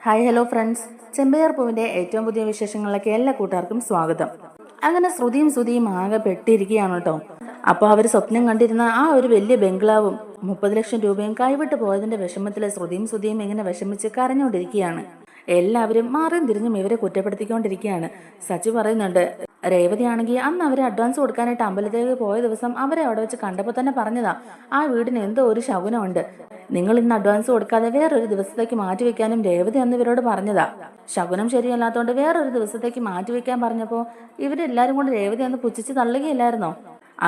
Hi hello friends, ചെമ്പയാർ പൂവിൻ്റെ ഏറ്റവും പുതിയ വിശേഷങ്ങളിലേക്ക് എല്ലാ കൂട്ടുകാർക്കും സ്വാഗതം. അങ്ങനെ ശ്രുതിയും ആകെ പെട്ടിരിക്കുകയാണ് കേട്ടോ. അപ്പോൾ അവർ സ്വപ്നം കണ്ടിരുന്ന ആ ഒരു വലിയ ബംഗ്ലാവും 30 ലക്ഷം രൂപയും കൈവിട്ട് പോയതിൻ്റെ വിഷമത്തിൽ ശ്രുതിയും ഇങ്ങനെ വിഷമിച്ച് കരഞ്ഞുകൊണ്ടിരിക്കുകയാണ്. എല്ലാവരും മാറിയും തിരിഞ്ഞും ഇവരെ കുറ്റപ്പെടുത്തിക്കൊണ്ടിരിക്കുകയാണ്. സച്ചി പറയുന്നുണ്ട്, രേവതിയാണെങ്കിൽ അന്ന് അവരെ അഡ്വാൻസ് കൊടുക്കാനായിട്ട് അമ്പലത്തിലേക്ക് പോയ ദിവസം അവരെ അവിടെ വെച്ച് കണ്ടപ്പോൾ തന്നെ പറഞ്ഞതാ, ആ വീടിന് എന്തോ ഒരു ശകുനമുണ്ട്, നിങ്ങൾ ഇന്ന് അഡ്വാൻസ് കൊടുക്കാതെ വേറൊരു ദിവസത്തേക്ക് മാറ്റിവെക്കാനും രേവതി അന്ന് ഇവരോട് പറഞ്ഞതാ. ശകുനം ശരിയല്ലാത്തതുകൊണ്ട് വേറൊരു ദിവസത്തേക്ക് മാറ്റിവെക്കാൻ പറഞ്ഞപ്പോൾ ഇവരെല്ലാരും കൊണ്ട് രേവതി അന്ന് പുച്ഛിച്ച് തള്ളുകയില്ലായിരുന്നോ?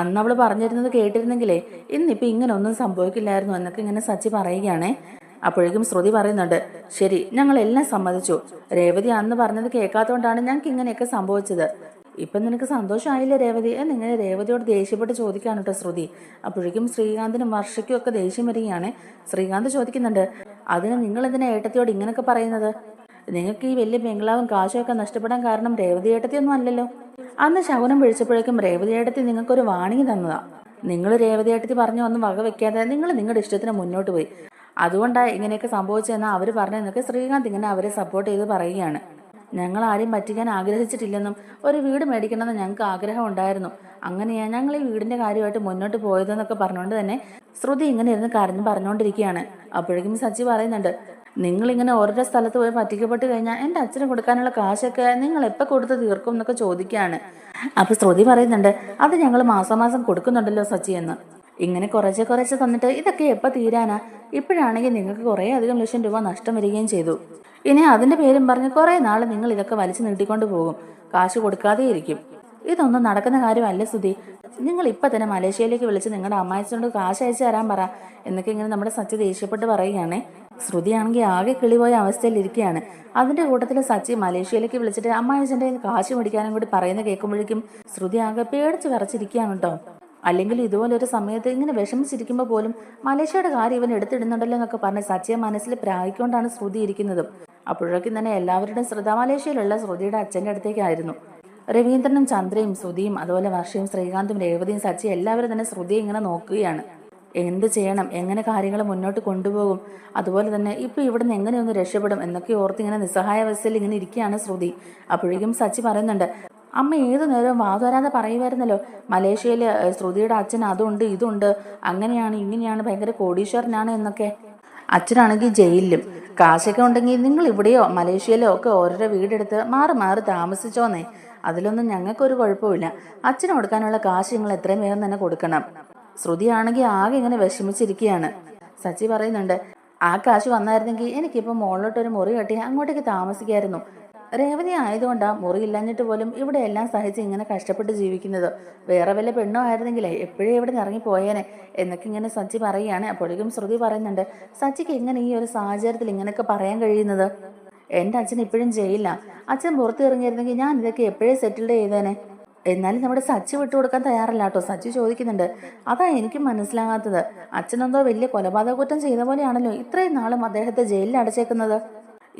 അന്ന് അവള് പറഞ്ഞിരുന്നത് കേട്ടിരുന്നെങ്കിലേ ഇന്നിപ്പോൾ ഇങ്ങനെ ഒന്നും സംഭവിക്കില്ലായിരുന്നു എന്നൊക്കെ ഇങ്ങനെ സച്ചി പറയുകയാണേ. അപ്പോഴേക്കും ശ്രുതി പറയുന്നുണ്ട്, ശരി, ഞങ്ങളെല്ലാം സമ്മതിച്ചു. രേവതി അന്ന് പറഞ്ഞത് കേൾക്കാത്തതുകൊണ്ടാണ് ഞങ്ങൾക്ക് ഇങ്ങനെയൊക്കെ സംഭവിച്ചത്. ഇപ്പം നിനക്ക് സന്തോഷമായില്ലേ രേവതി എന്നിങ്ങനെ രേവതിയോട് ദേഷ്യപ്പെട്ട് ചോദിക്കാണ് കേട്ടോ ശ്രുതി. അപ്പോഴേക്കും ശ്രീകാന്തിനും വർഷയ്ക്കും ഒക്കെ ദേഷ്യം വരികയാണ്. ശ്രീകാന്ത് ചോദിക്കുന്നുണ്ട്, അതിന് നിങ്ങൾ എന്തിനാ ഏട്ടത്തിയോട് ഇങ്ങനെയൊക്കെ പറയുന്നത്? നിങ്ങൾക്ക് ഈ വലിയ ബംഗ്ലാവും കാശുമൊക്കെ നഷ്ടപ്പെടാൻ കാരണം രേവതി ഏട്ടത്തിയൊന്നും അല്ലല്ലോ. അന്ന് ശകുനം പിഴിച്ചപ്പോഴേക്കും രേവതി ഏട്ടത്തി നിങ്ങൾക്കൊരു വാണിംഗ് തന്നതാ. നിങ്ങൾ രേവതി ഏട്ടത്തി പറഞ്ഞു ഒന്നും വക വെക്കാതെ നിങ്ങൾ നിങ്ങളുടെ ഇഷ്ടത്തിന് മുന്നോട്ട് പോയി. അതുകൊണ്ടാണ് ഇങ്ങനെയൊക്കെ സംഭവിച്ചതെന്നാ അവർ പറഞ്ഞതെന്നൊക്കെ ശ്രീകാന്ത് ഇങ്ങനെ അവരെ സപ്പോർട്ട് ചെയ്ത് പറയുകയാണ്. ഞങ്ങൾ ആരെയും പറ്റിക്കാൻ ആഗ്രഹിച്ചിട്ടില്ലെന്നും ഒരു വീട് മേടിക്കണമെന്ന് ഞങ്ങൾക്ക് ആഗ്രഹം ഉണ്ടായിരുന്നു, അങ്ങനെയാണ് ഞങ്ങൾ ഈ വീടിന്റെ കാര്യമായിട്ട് മുന്നോട്ട് പോയതെന്നൊക്കെ പറഞ്ഞുകൊണ്ട് തന്നെ ശ്രുതി ഇങ്ങനെ ഇരുന്ന് കരഞ്ഞ് പറഞ്ഞുകൊണ്ടിരിക്കുകയാണ്. അപ്പോഴേക്കും സച്ചി പറയുന്നുണ്ട്, നിങ്ങളിങ്ങനെ ഓരോരോ സ്ഥലത്ത് പോയി പറ്റിക്കപ്പെട്ട് കഴിഞ്ഞാൽ എൻ്റെ അച്ഛന് കൊടുക്കാനുള്ള കാശൊക്കെ നിങ്ങൾ എപ്പോൾ കൊടുത്ത് തീർക്കും എന്നൊക്കെ ചോദിക്കുകയാണ്. അപ്പോൾ ശ്രുതി പറയുന്നുണ്ട്, അത് ഞങ്ങൾ മാസം കൊടുക്കുന്നുണ്ടല്ലോ സച്ചി എന്ന്. ഇങ്ങനെ കുറച്ച് തന്നിട്ട് ഇതൊക്കെ എപ്പോൾ തീരാനാ? ഇപ്പോഴാണെങ്കിൽ നിങ്ങൾക്ക് കുറേ അധികം ലക്ഷം രൂപ നഷ്ടം വരികയും ചെയ്തു. ഇനി അതിൻ്റെ പേരും പറഞ്ഞ് കുറേ നാൾ നിങ്ങൾ ഇതൊക്കെ വലിച്ചു നീട്ടിക്കൊണ്ട് പോകും, കാശ് കൊടുക്കാതെ ഇരിക്കും. ഇതൊന്നും നടക്കുന്ന കാര്യമല്ല സുധി. നിങ്ങൾ ഇപ്പം തന്നെ മലേഷ്യയിലേക്ക് വിളിച്ച് നിങ്ങളുടെ അമ്മായിച്ചോണ്ട് കാശ് അയച്ചു തരാൻ പറ എന്നൊക്കെ ഇങ്ങനെ നമ്മുടെ സച്ചി ദേഷ്യപ്പെട്ട് പറയുകയാണേ. ശ്രുതിയാണെങ്കിൽ ആകെ കിളിപോയ അവസ്ഥയിലിരിക്കുകയാണ്. അതിൻ്റെ കൂട്ടത്തിൽ സച്ചി മലേഷ്യയിലേക്ക് വിളിച്ചിട്ട് അമ്മായിച്ചൻ്റെ കാശ് മേടിക്കാനും കൂടി പറയുന്ന കേൾക്കുമ്പോഴേക്കും ശ്രുതി ആകെ പേടിച്ച് വിറച്ചിരിക്കുകയാണ് കേട്ടോ. അല്ലെങ്കിൽ ഇതുപോലൊരു സമയത്ത് ഇങ്ങനെ വിഷമിച്ചിരിക്കുമ്പോൾ പോലും മലേഷ്യയുടെ കാര്യം ഇവൻ എടുത്തിടുന്നുണ്ടല്ലോ എന്നൊക്കെ പറഞ്ഞ് സച്ചിയെ മനസ്സിൽ പ്രായിക്കൊണ്ടാണ് ശ്രുതി ഇരിക്കുന്നതും. അപ്പോഴേക്കും തന്നെ എല്ലാവരുടെയും ശ്രദ്ധ മലേഷ്യയിലുള്ള ശ്രുതിയുടെ അച്ഛൻ്റെ അടുത്തേക്കായിരുന്നു. രവീന്ദ്രനും ചന്ദ്രയും ശ്രുതിയും അതുപോലെ വർഷയും ശ്രീകാന്തും രേവതിയും സച്ചി എല്ലാവരും തന്നെ ശ്രുതിയെ ഇങ്ങനെ നോക്കുകയാണ്. എന്ത് ചെയ്യണം, എങ്ങനെ കാര്യങ്ങൾ മുന്നോട്ട് കൊണ്ടുപോകും, അതുപോലെ തന്നെ ഇപ്പം ഇവിടുന്ന് എങ്ങനെയൊന്ന് രക്ഷപ്പെടും എന്നൊക്കെ ഓർത്ത് ഇങ്ങനെ നിസ്സഹായാവസ്ഥയിൽ ഇങ്ങനെ ഇരിക്കുകയാണ് ശ്രുതി. അപ്പോഴേക്കും സച്ചി പറയുന്നുണ്ട്, അമ്മ ഏതു നേരവും വാതുവരാതെ പറയുമായിരുന്നല്ലോ, മലേഷ്യയിൽ ശ്രുതിയുടെ അച്ഛൻ അതുണ്ട് ഇതുണ്ട്, അങ്ങനെയാണ് ഇങ്ങനെയാണ്, ഭയങ്കര കോടീശ്വരനാണ് എന്നൊക്കെ. അച്ഛനാണെങ്കിൽ ജയിലിലും. കാശൊക്കെ ഉണ്ടെങ്കിൽ നിങ്ങൾ ഇവിടെയോ മലേഷ്യയിലോ ഒക്കെ ഓരോരോ വീടെടുത്ത് മാറി താമസിച്ചോന്നേ, അതിലൊന്നും ഞങ്ങൾക്കൊരു കുഴപ്പമില്ല. അച്ഛന് കൊടുക്കാനുള്ള കാശ് നിങ്ങൾ എത്രയും വേഗം തന്നെ കൊടുക്കണം. ശ്രുതിയാണെങ്കിൽ ആകെ ഇങ്ങനെ വിഷമിച്ചിരിക്കുകയാണ്. സച്ചി പറയുന്നുണ്ട്, ആ കാശ് വന്നായിരുന്നെങ്കിൽ എനിക്കിപ്പോൾ മുകളിലോട്ടൊരു മുറി കെട്ടി അങ്ങോട്ടേക്ക് താമസിക്കായിരുന്നു. രേവതി ആയതുകൊണ്ടാണ് മുറി ഇല്ലാഞ്ഞിട്ട് പോലും ഇവിടെ എല്ലാം സഹിച്ച് ഇങ്ങനെ കഷ്ടപ്പെട്ട് ജീവിക്കുന്നത്. വേറെ വല്ല പെണ്ണോ ആയിരുന്നെങ്കിലേ എപ്പോഴും ഇവിടെ നിന്ന് ഇറങ്ങിപ്പോയേനെ എന്നൊക്കെ ഇങ്ങനെ സച്ചി പറയുകയാണ്. അപ്പോഴേക്കും ശ്രുതി പറയുന്നുണ്ട്, സച്ചിക്ക് എങ്ങനെ ഈ ഒരു സാഹചര്യത്തിൽ ഇങ്ങനെയൊക്കെ പറയാൻ കഴിയുന്നത്? എൻ്റെ അച്ഛൻ ഇപ്പോഴും ജയിലില്ല. അച്ഛൻ പുറത്ത് ഇറങ്ങിയിരുന്നെങ്കിൽ ഞാൻ ഇതൊക്കെ എപ്പോഴേ സെറ്റിൽഡ് ചെയ്തേനെ. എന്നാലും നമ്മുടെ സച്ചി വിട്ടുകൊടുക്കാൻ തയ്യാറല്ല കേട്ടോ. സച്ചി ചോദിക്കുന്നുണ്ട്, അതാ എനിക്കും മനസ്സിലാകാത്തത്. അച്ഛനെന്തോ വലിയ കൊലപാതക കുറ്റം ചെയ്ത പോലെയാണല്ലോ ഇത്രയും നാളും അദ്ദേഹത്തെ ജയിലിൽ അടച്ചേക്കുന്നത്.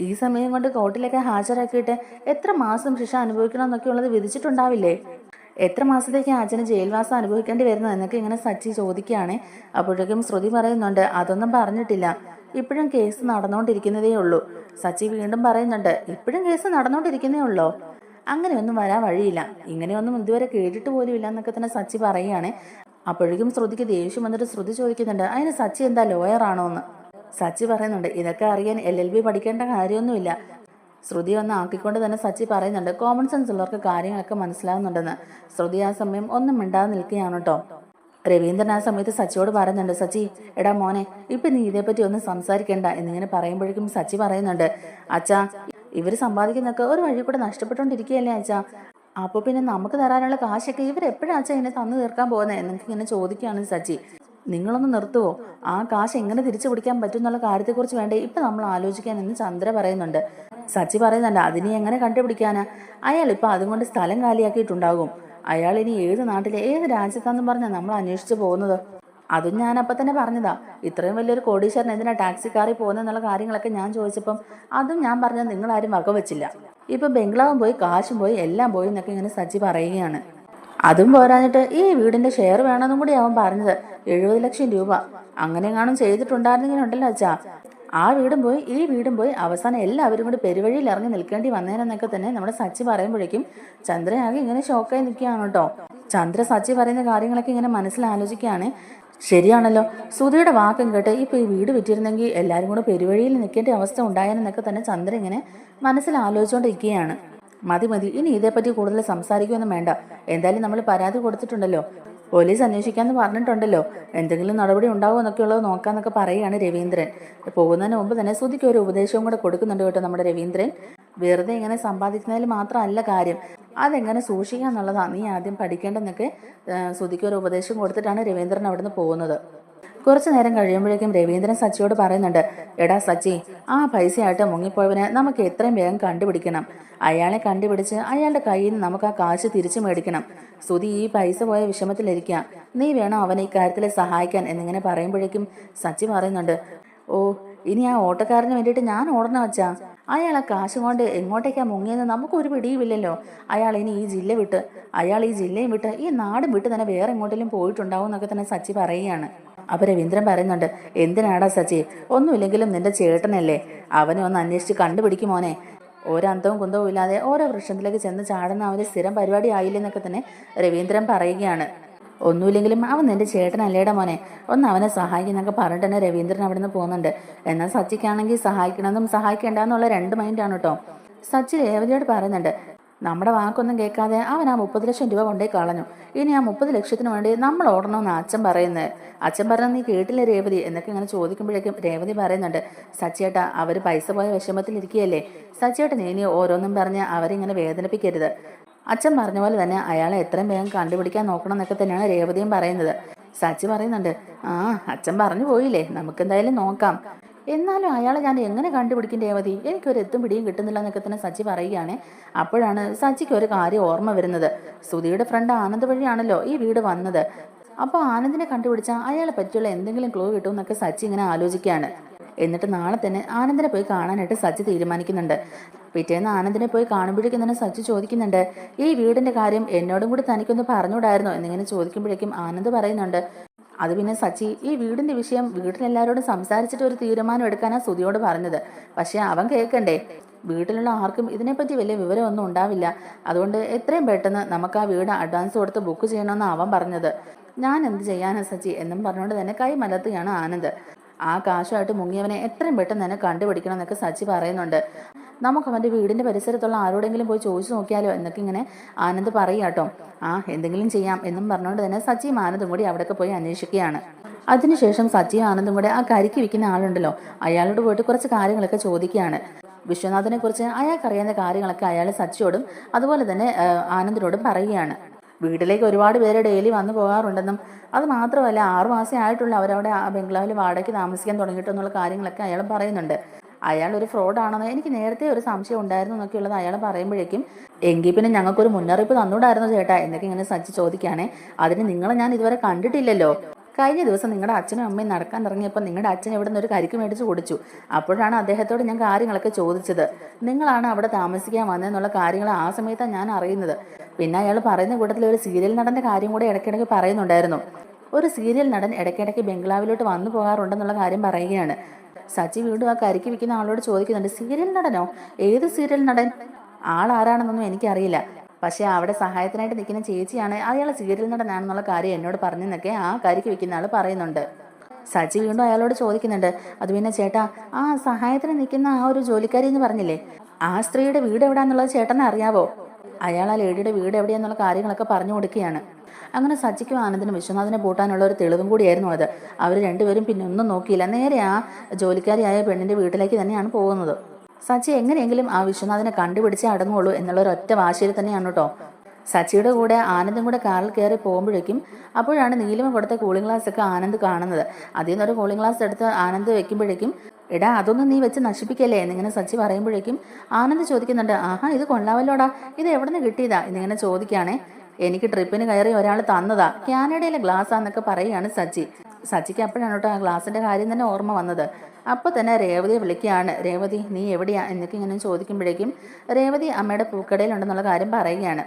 ഈ സമയം കൊണ്ട് കോർട്ടിലൊക്കെ ഹാജരാക്കിയിട്ട് എത്ര മാസം ശിക്ഷ അനുഭവിക്കണം എന്നൊക്കെ ഉള്ളത് വിധിച്ചിട്ടുണ്ടാവില്ലേ? എത്ര മാസത്തേക്ക് അച്ഛന് ജയിൽവാസം അനുഭവിക്കേണ്ടി വരുന്നത് എന്നൊക്കെ ഇങ്ങനെ സച്ചി ചോദിക്കുകയാണ്. അപ്പോഴേക്കും ശ്രുതി പറയുന്നുണ്ട്, അതൊന്നും പറഞ്ഞിട്ടില്ല, ഇപ്പോഴും കേസ് നടന്നുകൊണ്ടിരിക്കുന്നതേ ഉള്ളൂ. സച്ചി വീണ്ടും പറയുന്നുണ്ട്, ഇപ്പോഴും കേസ് നടന്നുകൊണ്ടിരിക്കുന്നേ ഉള്ളോ? അങ്ങനെയൊന്നും വരാൻ വഴിയില്ല, ഇങ്ങനെയൊന്നും ഇതുവരെ കേട്ടിട്ട് പോലും ഇല്ല എന്നൊക്കെ തന്നെ സച്ചി പറയുകയാണ്. അപ്പോഴേക്കും ശ്രുതിക്ക് ദേഷ്യം വന്നിട്ട് ശ്രുതി ചോദിക്കുന്നുണ്ട്, അതിന് സച്ചി എന്താ ലോയറാണോ എന്ന്. സച്ചി പറയുന്നുണ്ട്, ഇതൊക്കെ അറിയാൻ LLB പഠിക്കേണ്ട കാര്യമൊന്നുമില്ല. ശ്രുതി ഒന്ന് ആക്കിക്കൊണ്ട് തന്നെ സച്ചി പറയുന്നുണ്ട്, കോമൺ സെൻസ് ഉള്ളവർക്ക് കാര്യങ്ങളൊക്കെ മനസ്സിലാവുന്നുണ്ടെന്ന്. ശ്രുതി ആ സമയം ഒന്നും മിണ്ടാതെ നിൽക്കുകയാണ് കേട്ടോ. രവീന്ദ്രൻ ആ സമയത്ത് സച്ചിയോട് പറയുന്നുണ്ട്, സച്ചി എടാ മോനെ, ഇപ്പം നീ ഇതേപ്പറ്റി ഒന്നും സംസാരിക്കേണ്ട എന്നിങ്ങനെ പറയുമ്പോഴേക്കും സച്ചി പറയുന്നുണ്ട്, അച്ഛാ ഇവർ സമ്പാദിക്കുന്നൊക്കെ ഒരു വഴി കൂടെ നഷ്ടപ്പെട്ടുകൊണ്ടിരിക്കുകയല്ലേ അച്ഛാ, അപ്പോൾ പിന്നെ നമുക്ക് തരാനുള്ള കാശൊക്കെ ഇവരെപ്പോഴാ അച്ഛാ ഇതിനെ തന്നു തീർക്കാൻ പോകുന്നത് എന്നൊക്കെ ഇങ്ങനെ ചോദിക്കുകയാണ് സച്ചി. നിങ്ങളൊന്ന് നിർത്തുവോ? ആ കാശ് എങ്ങനെ തിരിച്ചു പിടിക്കാൻ പറ്റും എന്നുള്ള കാര്യത്തെക്കുറിച്ച് വേണ്ടേ ഇപ്പം നമ്മൾ ആലോചിക്കാൻ എന്ന് ചന്ദ്ര പറയുന്നുണ്ട്. സച്ചി പറയുന്നുണ്ട്, അതിനെ എങ്ങനെ കണ്ടുപിടിക്കാനാ? അയാൾ ഇപ്പം അതുകൊണ്ട് സ്ഥലം കാലിയാക്കിയിട്ടുണ്ടാകും. അയാൾ ഇനി ഏത് നാട്ടിലെ ഏത് രാജ്യത്താണെന്നും പറഞ്ഞാൽ നമ്മൾ അന്വേഷിച്ച് പോകുന്നത്. അതും ഞാൻ അപ്പം തന്നെ പറഞ്ഞതാ, ഇത്രയും വലിയൊരു കോടീശ്വരൻ എന്തിനാ ടാക്സി കാറിൽ പോകുന്നതെന്നുള്ള കാര്യങ്ങളൊക്കെ ഞാൻ ചോദിച്ചപ്പം അതും ഞാൻ പറഞ്ഞത് നിങ്ങളാരും വകവെച്ചില്ല. ഇപ്പം ബംഗ്ലാവും പോയി കാശും പോയി എല്ലാം പോയി എന്നൊക്കെ ഇങ്ങനെ സച്ചി പറയുകയാണ്. അതും പോരാഞ്ഞിട്ട് ഈ വീടിന്റെ ഷെയർ വേണമെന്നും കൂടി അവൻ പറഞ്ഞത് 70 ലക്ഷം രൂപ. അങ്ങനെ എങ്ങാനും ചെയ്തിട്ടുണ്ടായിരുന്നെങ്കിലുണ്ടല്ലോ അച്ഛാ, ആ വീടും പോയി ഈ വീടും പോയി, അവസാനം എല്ലാവരും കൂടി പെരുവഴിയിൽ ഇറങ്ങി നിൽക്കേണ്ടി വന്നേനെന്നൊക്കെ തന്നെ നമ്മുടെ സച്ചി പറയുമ്പോഴേക്കും ചന്ദ്രയാകെ ഇങ്ങനെ ഷോക്കായി നിൽക്കുകയാണ് കേട്ടോ. ചന്ദ്ര സച്ചി പറയുന്ന കാര്യങ്ങളൊക്കെ ഇങ്ങനെ മനസ്സിലാലോചിക്കുകയാണ്. ശരിയാണല്ലോ, സുധിയുടെ വാക്കും കേട്ട് ഇപ്പൊ ഈ വീട് വിറ്റിരുന്നെങ്കിൽ എല്ലാവരും കൂടെ പെരുവഴിയിൽ നിൽക്കേണ്ട അവസ്ഥ ഉണ്ടായെന്നൊക്കെ തന്നെ ചന്ദ്ര ഇങ്ങനെ മനസ്സിലാലോചിച്ചുകൊണ്ടിരിക്കുകയാണ്. മതി മതി, ഇനി ഇതേപ്പറ്റി കൂടുതൽ സംസാരിക്കുകയൊന്നും വേണ്ട. എന്തായാലും നമ്മൾ പരാതി കൊടുത്തിട്ടുണ്ടല്ലോ, പോലീസ് അന്വേഷിക്കാന്ന് പറഞ്ഞിട്ടുണ്ടല്ലോ, എന്തെങ്കിലും നടപടി ഉണ്ടാവുമോ എന്നൊക്കെ ഉള്ളത് നോക്കാന്നൊക്കെ പറയുകയാണ് രവീന്ദ്രൻ. പോകുന്നതിന് മുമ്പ് തന്നെ ശ്രുതിക്ക് ഒരു ഉപദേശവും കൂടെ കൊടുക്കുന്നുണ്ട് കേട്ടോ നമ്മുടെ രവീന്ദ്രൻ. വെറുതെ ഇങ്ങനെ സമ്പാദിക്കുന്നതിൽ മാത്രമല്ല കാര്യം, അതെങ്ങനെ സൂക്ഷിക്കുക എന്നുള്ളതാണ് നീ ആദ്യം പഠിക്കേണ്ടെന്നൊക്കെ ശ്രുതിക്ക് ഒരു ഉപദേശം കൊടുത്തിട്ടാണ് രവീന്ദ്രൻ അവിടുന്ന് പോകുന്നത്. കുറച്ചു നേരം കഴിയുമ്പോഴേക്കും രവീന്ദ്രൻ സച്ചിയോട് പറയുന്നുണ്ട്, എടാ സച്ചി, ആ പൈസയായിട്ട് മുങ്ങിപ്പോയവനെ നമുക്ക് എത്രയും വേഗം കണ്ടുപിടിക്കണം. അയാളെ കണ്ടുപിടിച്ച് അയാളുടെ കയ്യിൽ നിന്ന് നമുക്ക് ആ കാശ് തിരിച്ചു മേടിക്കണം. ശ്രുതി ഈ പൈസ പോയ വിഷമത്തിലിരിക്കുക, നീ വേണം അവനെ ഇക്കാര്യത്തിൽ സഹായിക്കാൻ എന്നിങ്ങനെ പറയുമ്പോഴേക്കും സച്ചി പറയുന്നുണ്ട്, ഓ ഇനി ആ ഓട്ടക്കാരന് വേണ്ടിയിട്ട് ഞാൻ ഓടണം വെച്ചാ, അയാൾ ആ കാശ് കൊണ്ട് എങ്ങോട്ടേക്കാ മുങ്ങിയെന്ന് നമുക്കൊരു പിടിയുമില്ലല്ലോ. അയാൾ ഇനി ഈ ജില്ലയും വിട്ട് ഈ നാടും വിട്ട് തന്നെ വേറെ എങ്ങോട്ടെങ്കിലും പോയിട്ടുണ്ടാവും എന്നൊക്കെ തന്നെ സച്ചി പറയുകയാണ്. അപ്പൊ രവീന്ദ്രൻ പറയുന്നുണ്ട്, എന്തിനാടാ സച്ചി, ഒന്നുമില്ലെങ്കിലും നിന്റെ ചേട്ടനല്ലേ, അവനെ ഒന്ന് അന്വേഷിച്ച് കണ്ടുപിടിക്കും മോനെ. ഓരോ അന്തവും കുന്തവും ഇല്ലാതെ ഓരോ വൃക്ഷത്തിലേക്ക് ചെന്ന് ചാടുന്ന അവന് സ്ഥിരം പരിപാടി ആയില്ലെന്നൊക്കെ തന്നെ രവീന്ദ്രൻ പറയുകയാണ്. ഒന്നുമില്ലെങ്കിലും അവൻ നിന്റെ ചേട്ടനല്ലേടാ മോനെ, ഒന്ന് അവനെ സഹായിക്കുന്നൊക്കെ പറഞ്ഞിട്ട് തന്നെ രവീന്ദ്രൻ അവിടെ നിന്ന് പോകുന്നുണ്ട്. എന്നാൽ സച്ചിക്കാണെങ്കിൽ സഹായിക്കണമെന്നും സഹായിക്കേണ്ടെന്നുള്ള രണ്ട് മൈൻഡാണ് കേട്ടോ. സച്ചി രേവതിയോട് പറയുന്നുണ്ട്, നമ്മുടെ വാക്കൊന്നും കേൾക്കാതെ അവൻ ആ 30 ലക്ഷം രൂപ കൊണ്ടേ കളഞ്ഞു. ഇനി ആ 30 ലക്ഷത്തിന് വേണ്ടി നമ്മൾ ഓടണമെന്ന് അച്ഛൻ പറയുന്നത്. അച്ഛൻ പറഞ്ഞത് നീ കേട്ടില്ല രേവതി എന്നൊക്കെ ഇങ്ങനെ ചോദിക്കുമ്പോഴേക്കും രേവതി പറയുന്നുണ്ട്, സച്ചിയേട്ടാ അവർ പൈസ പോയ വിഷമത്തിലിരിക്കുകയല്ലേ, സച്ചിയേട്ടൻ ഇനി ഓരോന്നും പറഞ്ഞ് അവരിങ്ങനെ വേദനിപ്പിക്കരുത്. അച്ഛൻ പറഞ്ഞ പോലെ തന്നെ അയാളെ എത്രയും വേഗം കണ്ടുപിടിക്കാൻ നോക്കണം എന്നൊക്കെ തന്നെയാണ് രേവതിയും പറയുന്നത്. സച്ചി പറയുന്നുണ്ട്, ആ അച്ഛൻ പറഞ്ഞു പോയില്ലേ, നമുക്കെന്തായാലും നോക്കാം. എന്നാലും അയാളെ ഞാൻ എങ്ങനെ കണ്ടുപിടിക്കും രേവതി, എനിക്കൊരു എത്തും പിടിയും കിട്ടുന്നില്ല എന്നൊക്കെ തന്നെ സച്ചി പറയുകയാണ്. അപ്പോഴാണ് സച്ചിക്ക് ഒരു കാര്യം ഓർമ്മ വരുന്നത്. ശ്രുതിയുടെ ഫ്രണ്ട് ആനന്ദ് വഴിയാണല്ലോ ഈ വീട് വന്നത്. അപ്പോൾ ആനന്ദിനെ കണ്ടുപിടിച്ചാൽ അയാളെ പറ്റിയുള്ള എന്തെങ്കിലും ക്ലൂ കിട്ടും എന്നൊക്കെ സച്ചി ഇങ്ങനെ ആലോചിക്കുകയാണ്. എന്നിട്ട് നാളെ തന്നെ ആനന്ദിനെ പോയി കാണാനായിട്ട് സച്ചി തീരുമാനിക്കുന്നുണ്ട്. പിറ്റേന്ന് ആനന്ദിനെ പോയി കാണുമ്പോഴേക്കും തന്നെ സച്ചി ചോദിക്കുന്നുണ്ട്, ഈ വീടിന്റെ കാര്യം എന്നോടും കൂടി തനിക്കൊന്ന് പറഞ്ഞുകൂടായിരുന്നോ എന്നിങ്ങനെ ചോദിക്കുമ്പോഴേക്കും ആനന്ദ് പറയുന്നുണ്ട്, അത് പിന്നെ സച്ചി, ഈ വീടിന്റെ വിഷയം വീട്ടിലെല്ലാവരോടും സംസാരിച്ചിട്ട് ഒരു തീരുമാനം എടുക്കാനാണ് ശ്രുതിയോട് പറഞ്ഞത്. പക്ഷെ അവൻ കേൾക്കണ്ടേ, വീട്ടിലുള്ള ആർക്കും ഇതിനെപ്പറ്റി വലിയ വിവരമൊന്നും ഉണ്ടാവില്ല. അതുകൊണ്ട് എത്രയും പെട്ടെന്ന് നമുക്ക് ആ വീട് അഡ്വാൻസ് കൊടുത്ത് ബുക്ക് ചെയ്യണമെന്ന് അവൻ പറഞ്ഞത്. ഞാൻ എന്ത് ചെയ്യാനാ സച്ചി എന്നും പറഞ്ഞുകൊണ്ട് തന്നെ കൈ മലർത്തുകയാണ് ആനന്ദ്. ആ കാശുമായിട്ട് മുങ്ങിയവനെ എത്രയും പെട്ടെന്ന് തന്നെ കണ്ടുപിടിക്കണം എന്നൊക്കെ സച്ചി പറയുന്നുണ്ട്. നമുക്ക് അവൻ്റെ വീടിന്റെ പരിസരത്തുള്ള ആരോടെങ്കിലും പോയി ചോദിച്ചു നോക്കിയാലോ എന്നൊക്കെ ഇങ്ങനെ ആനന്ദ് പറയാട്ടോ. ആ എന്തെങ്കിലും ചെയ്യാം എന്നും പറഞ്ഞുകൊണ്ട് തന്നെ സച്ചിയും ആനന്ദും കൂടി അവിടെയൊക്കെ പോയി അന്വേഷിക്കുകയാണ്. അതിനുശേഷം സച്ചിയും ആനന്ദും കൂടെ ആ കരിക്ക് വിൽക്കുന്ന ആളുണ്ടല്ലോ, അയാളോട് പോയിട്ട് കുറച്ച് കാര്യങ്ങളൊക്കെ ചോദിക്കുകയാണ്. വിശ്വനാഥനെ കുറിച്ച് അയാൾക്കറിയാവുന്ന കാര്യങ്ങളൊക്കെ അയാൾ സച്ചിയോടും അതുപോലെ തന്നെ ആനന്ദിനോടും പറയുകയാണ്. വീട്ടിലേക്ക് ഒരുപാട് പേര് ഡെയിലി വന്നു പോകാറുണ്ടെന്നും അത് മാത്രമല്ല 6 മാസം ആയിട്ടുള്ള അവരവിടെ ആ ബംഗ്ലാവിൽ വാടകയ്ക്ക് താമസിക്കാൻ തുടങ്ങിയിട്ടെന്നുള്ള കാര്യങ്ങളൊക്കെ അയാൾ പറയുന്നുണ്ട്. അയാൾ ഒരു ഫ്രോഡാണെന്ന് എനിക്ക് നേരത്തെ ഒരു സംശയം ഉണ്ടായിരുന്നു എന്നൊക്കെയുള്ളത് അയാൾ പറയുമ്പോഴേക്കും, എങ്കിൽ പിന്നെ ഞങ്ങൾക്കൊരു മുന്നറിയിപ്പ് തന്നൂടായിരുന്നു ചേട്ടാ എന്നൊക്കെ ഇങ്ങനെ സച്ചി ചോദിക്കുകയാണെ. അതിന് നിങ്ങളെ ഞാൻ ഇതുവരെ കണ്ടിട്ടില്ലല്ലോ. കഴിഞ്ഞ ദിവസം നിങ്ങളുടെ അച്ഛനും അമ്മയും നടക്കാൻ ഇറങ്ങിയപ്പോൾ നിങ്ങളുടെ അച്ഛൻ ഇവിടെ നിന്ന് ഒരു കരിക്ക് മേടിച്ച് കുടിച്ചു. അപ്പോഴാണ് അദ്ദേഹത്തോട് ഞാൻ കാര്യങ്ങളൊക്കെ ചോദിച്ചത്. നിങ്ങളാണ് അവിടെ താമസിക്കാൻ വന്നതെന്നുള്ള കാര്യങ്ങൾ ആ സമയത്താണ് ഞാൻ അറിയുന്നത്. പിന്നെ അയാൾ പറയുന്ന കൂട്ടത്തിൽ ഒരു സീരിയൽ നടന്റെ കാര്യം കൂടെ ഇടയ്ക്കിടയ്ക്ക് പറയുന്നുണ്ടായിരുന്നു. ഒരു സീരിയൽ നടൻ ഇടയ്ക്കിടയ്ക്ക് ബംഗ്ലാവിലോട്ട് വന്നു പോകാറുണ്ടെന്നുള്ള കാര്യം പറയുകയാണ്. സച്ചി വീണ്ടും ആ കരിക്ക് വിൽക്കുന്ന ആളോട് ചോദിക്കുന്നുണ്ട്, സീരിയൽ നടനോ? ഏത് സീരിയൽ നടൻ? ആളാരാണെന്നൊന്നും എനിക്കറിയില്ല, പക്ഷെ അവിടെ സഹായത്തിനായിട്ട് നിൽക്കുന്ന ചേച്ചിയാണ് അയാൾ സീരിയൽ നടനാണെന്നുള്ള കാര്യം എന്നോട് പറഞ്ഞെന്നൊക്കെ ആ കരിക്ക് വിൽക്കുന്ന ആൾ പറയുന്നുണ്ട്. സച്ചി വീണ്ടും അയാളോട് ചോദിക്കുന്നുണ്ട്, അത് പിന്നെ ചേട്ടാ, ആ സഹായത്തിന് നിൽക്കുന്ന ആ ഒരു ജോലിക്കാരി എന്ന് പറഞ്ഞില്ലേ, ആ സ്ത്രീയുടെ വീട് എവിടെയാന്നുള്ളത് ചേട്ടനെ അറിയാവോ? അയാൾ ആ ലേഡിയുടെ വീട് എവിടെയാന്നുള്ള കാര്യങ്ങളൊക്കെ പറഞ്ഞു കൊടുക്കുകയാണ്. അങ്ങനെ സച്ചിക്കും ആനന്ദിനും വിശ്വനാഥിനെ പൂട്ടാനുള്ള ഒരു തെളിവും കൂടിയായിരുന്നു അത്. അവർ രണ്ടുപേരും പിന്നെ ഒന്നും നോക്കിയില്ല, നേരെ ആ ജോലിക്കാരിയായ പെണ്ണിന്റെ വീട്ടിലേക്ക് തന്നെയാണ് പോകുന്നത്. സച്ചി എങ്ങനെയെങ്കിലും ആ വിശ്വനാഥിനെ കണ്ടുപിടിച്ചേ അടങ്ങുള്ളൂ എന്നുള്ളൊരു ഒറ്റ വാശിയിൽ തന്നെയാണ് കേട്ടോ. സച്ചിയുടെ കൂടെ ആനന്ദും കൂടെ കാറിൽ കയറി പോകുമ്പോഴേക്കും അപ്പോഴാണ് നീലിമ കൊടുത്ത കൂളിംഗ് ഗ്ലാസ് ഒക്കെ ആനന്ദ് കാണുന്നത്. അതിൽ നിന്നൊരു കൂളിംഗ് ഗ്ലാസ് എടുത്ത് ആനന്ദ് വെക്കുമ്പോഴേക്കും, എടാ അതൊന്നും നീ വെച്ച് നശിപ്പിക്കല്ലേ എന്നിങ്ങനെ സച്ചി പറയുമ്പോഴേക്കും ആനന്ദ് ചോദിക്കുന്നുണ്ട്, ആഹാ ഇത് കൊള്ളാവല്ലോടാ, ഇത് എവിടെ നിന്ന് കിട്ടിയതാ എന്നിങ്ങനെ ചോദിക്കുകയാണേ. എനിക്ക് ട്രിപ്പിന് കയറി ഒരാൾ തന്നതാ, കാനഡയിലെ ഗ്ലാസ്സാന്നൊക്കെ പറയുകയാണ് സച്ചി. സച്ചിക്ക് അപ്പോഴാണ് കേട്ടോ ആ ഗ്ലാസിന്റെ കാര്യം തന്നെ ഓർമ്മ വന്നത്. അപ്പോൾ തന്നെ രേവതിയെ വിളിക്കുകയാണ്. രേവതി നീ എവിടെയാ എന്നൊക്കെ ഇങ്ങനെ ചോദിക്കുമ്പോഴേക്കും രേവതി അമ്മയുടെ പൂക്കടയിലുണ്ടെന്നുള്ള കാര്യം പറയുകയാണ്.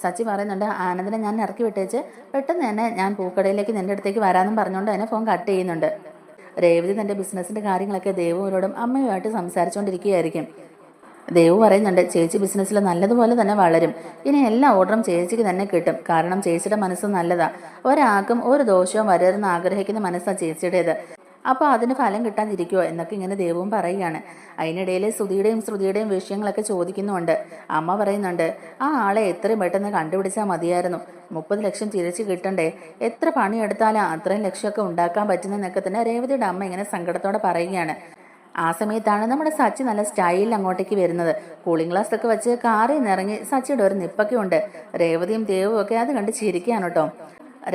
സച്ചി പറയുന്നുണ്ട്, ആനന്ദിനെ ഞാൻ ഇറക്കി വിട്ടേച്ച് പെട്ടെന്ന് തന്നെ ഞാൻ പൂക്കടയിലേക്ക് നിന്റെ അടുത്തേക്ക് വരാമെന്നും പറഞ്ഞുകൊണ്ട് തന്നെ ഫോൺ കട്ട് ചെയ്യുന്നുണ്ട്. രേവതി തൻ്റെ ബിസിനസ്സിൻ്റെ കാര്യങ്ങളൊക്കെ ദേവുവിനോടും അമ്മയുമായിട്ട് സംസാരിച്ചുകൊണ്ടിരിക്കുകയായിരിക്കും. ദേവു പറയുന്നുണ്ട്, ചേച്ചി ബിസിനസ്സിൽ നല്ലതുപോലെ തന്നെ വളരും. ഇനി എല്ലാ ഓർഡറും ചേച്ചിക്ക് തന്നെ കിട്ടും. കാരണം ചേച്ചിയുടെ മനസ്സ് നല്ലതാ. ഒരാൾക്കും ഒരു ദോഷവും വരരുതെന്ന് ആഗ്രഹിക്കുന്ന മനസ്സാണ് ചേച്ചിയുടേത്. അപ്പോൾ അതിന് ഫലം കിട്ടാതിരിക്കുമോ എന്നൊക്കെ ഇങ്ങനെ ദേവും പറയുകയാണ്. അതിനിടയിൽ ശ്രുതിയുടെയും വിഷയങ്ങളൊക്കെ ചോദിക്കുന്നുണ്ട്. അമ്മ പറയുന്നുണ്ട്, ആ ആളെ എത്രയും പെട്ടെന്ന് കണ്ടുപിടിച്ചാൽ മതിയായിരുന്നു. 30 ലക്ഷം തിരിച്ച് കിട്ടണ്ടേ? എത്ര പണിയെടുത്താലും അത്രയും ലക്ഷമൊക്കെ ഉണ്ടാക്കാൻ പറ്റുന്നതെന്നൊക്കെ തന്നെ രേവതിയുടെ അമ്മ ഇങ്ങനെ സങ്കടത്തോടെ പറയുകയാണ്. ആ സമയത്താണ് നമ്മുടെ സച്ചി നല്ല സ്റ്റൈലിൽ അങ്ങോട്ടേക്ക് വരുന്നത്. കൂളിംഗ് ഗ്ലാസ് ഒക്കെ വെച്ച് കാറിൽ നിന്നിറങ്ങി സച്ചിയുടെ ഒരു നിപ്പൊക്കെ ഉണ്ട്. രേവതിയും ദേവും ഒക്കെ അത് കണ്ട് ചിരിക്കുകയാണ് കേട്ടോ.